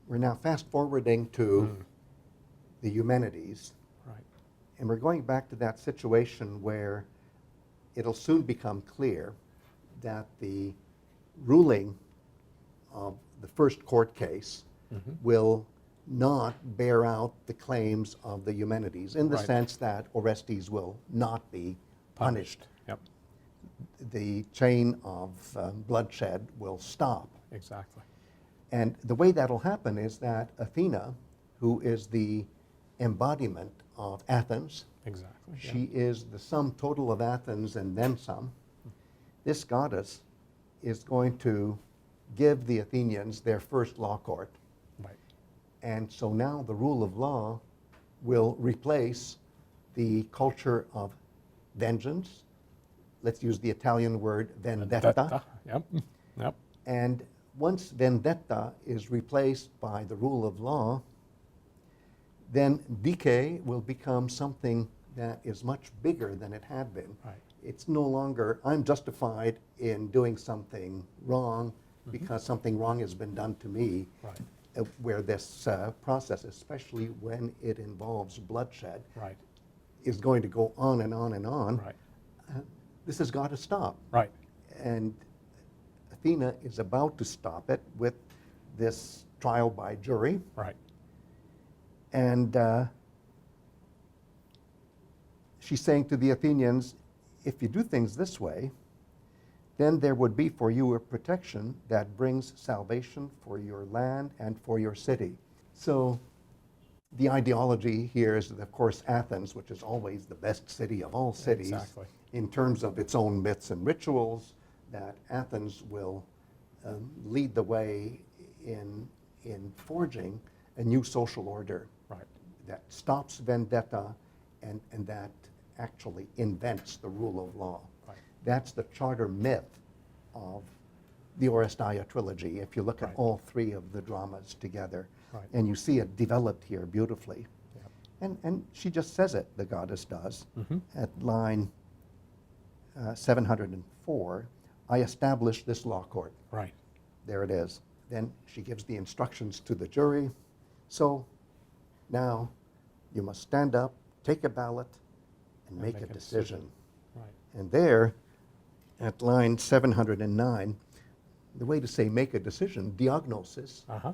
We're now fast forwarding to the Eumenides, Right. and we're going back to that situation where it'll soon become clear that the ruling of the first court case will not bear out the claims of the Eumenides in the Right. sense that Orestes will not be punished. Yep. The chain of bloodshed will stop. Exactly. And the way that'll happen is that Athena, who is the embodiment of Athens, Exactly. yeah. she is the sum total of Athens and then some. This goddess is going to give the Athenians their first law court. Right. And so now the rule of law will replace the culture of vengeance. Let's use the Italian word vendetta. Yep. Yep. And once vendetta is replaced by the rule of law, then Dikē will become something that is much bigger than it had been. Right. It's no longer, I'm justified in doing something wrong because something wrong has been done to me, Right. Where this process, especially when it involves bloodshed, Right. is going to go on and on and on. Right. This has got to stop. Right. And Athena is about to stop it with this trial by jury. Right. And she's saying to the Athenians, if you do things this way, then there would be for you a protection that brings salvation for your land and for your city. So the ideology here is, of course, Athens, which is always the best city of all cities, Exactly. in terms of its own myths and rituals, that Athens will lead the way in forging a new social order Right. that stops vendetta and that actually invents the rule of law. Right. That's the charter myth of the Oresteia trilogy, if you look at Right. all three of the dramas together. Right. And you see it developed here beautifully. Yep. And she just says it, the goddess does. Mhm. At line 704, I established this law court. Right. There it is. Then she gives the instructions to the jury. So now you must stand up, take a ballot, and make a decision. Right. And there, at line 709, the way to say make a decision, diagnosis, Uh-huh.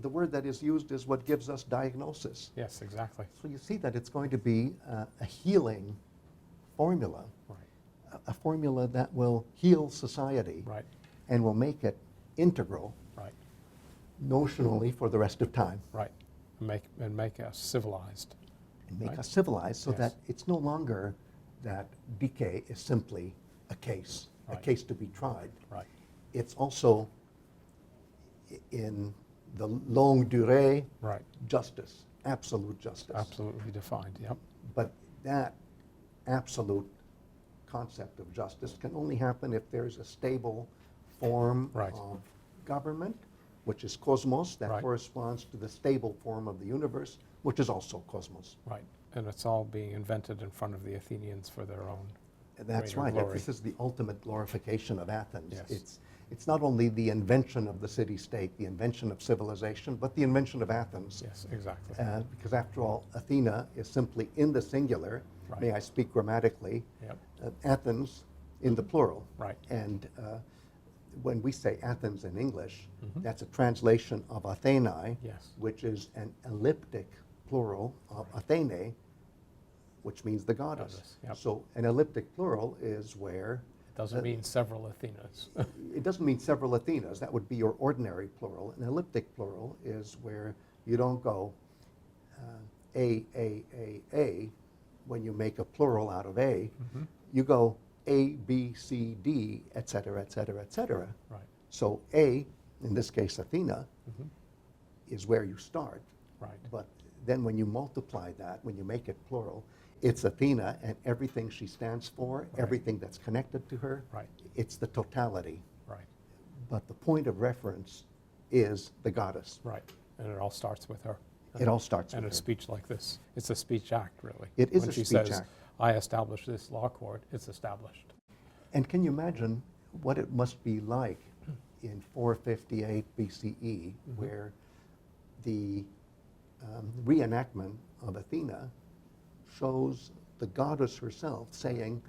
the word that is used is what gives us diagnosis. Yes, exactly. So you see that it's going to be a healing formula, Right. a formula that will heal society Right. and will make it integral Right. notionally for the rest of time. Right. And make us civilized. And make Right. us civilized so Yes. that it's no longer that Dikē is simply a case to be tried. Right. It's also in the longue durée Right. justice, absolute justice. Absolutely defined. Yep. But that absolute concept of justice can only happen if there's a stable form Right. of government, which is cosmos, that Right. corresponds to the stable form of the universe, which is also cosmos. Right. And it's all being invented in front of the Athenians for their own. That's greater right. glory. This is the ultimate glorification of Athens. Yes. It's not only the invention of the city-state, the invention of civilization, but the invention of Athens. Yes, exactly. Because after all, Athena is simply in the singular. Right. May I speak grammatically? Yep. Athens in the plural. Right. And when we say Athens in English, Mhm. that's a translation of Athenae, Yes. which is an elliptic plural of Athene, which means the goddess. Goddess, yep. So an elliptic plural is where Doesn't mean several Athenas. it doesn't mean several Athenas. That would be your ordinary plural. An elliptic plural is where you don't go A, when you make a plural out of A. Mhm. You go A, B, C, D, et cetera, et cetera, et cetera. Right. So A, in this case Athena, Mhm. is where you start. Right. But then when you multiply that, when you make it plural, it's Athena and everything she stands for, everything that's connected to her, Right. it's the totality. Right. But the point of reference is the goddess. Right. And it all starts with her. It all starts And with a her. speech like this. It's a speech act, really. It is when a she speech says, act. I established this law court, it's established. And can you imagine what it must be like in 458 BCE, where the reenactment of Athena shows the goddess herself saying,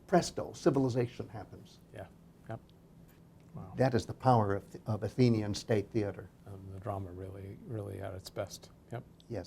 presto, civilization happens. Yeah. Yep. Wow. That is the power of Athenian state theater. The drama really at its best. Yep. Yes.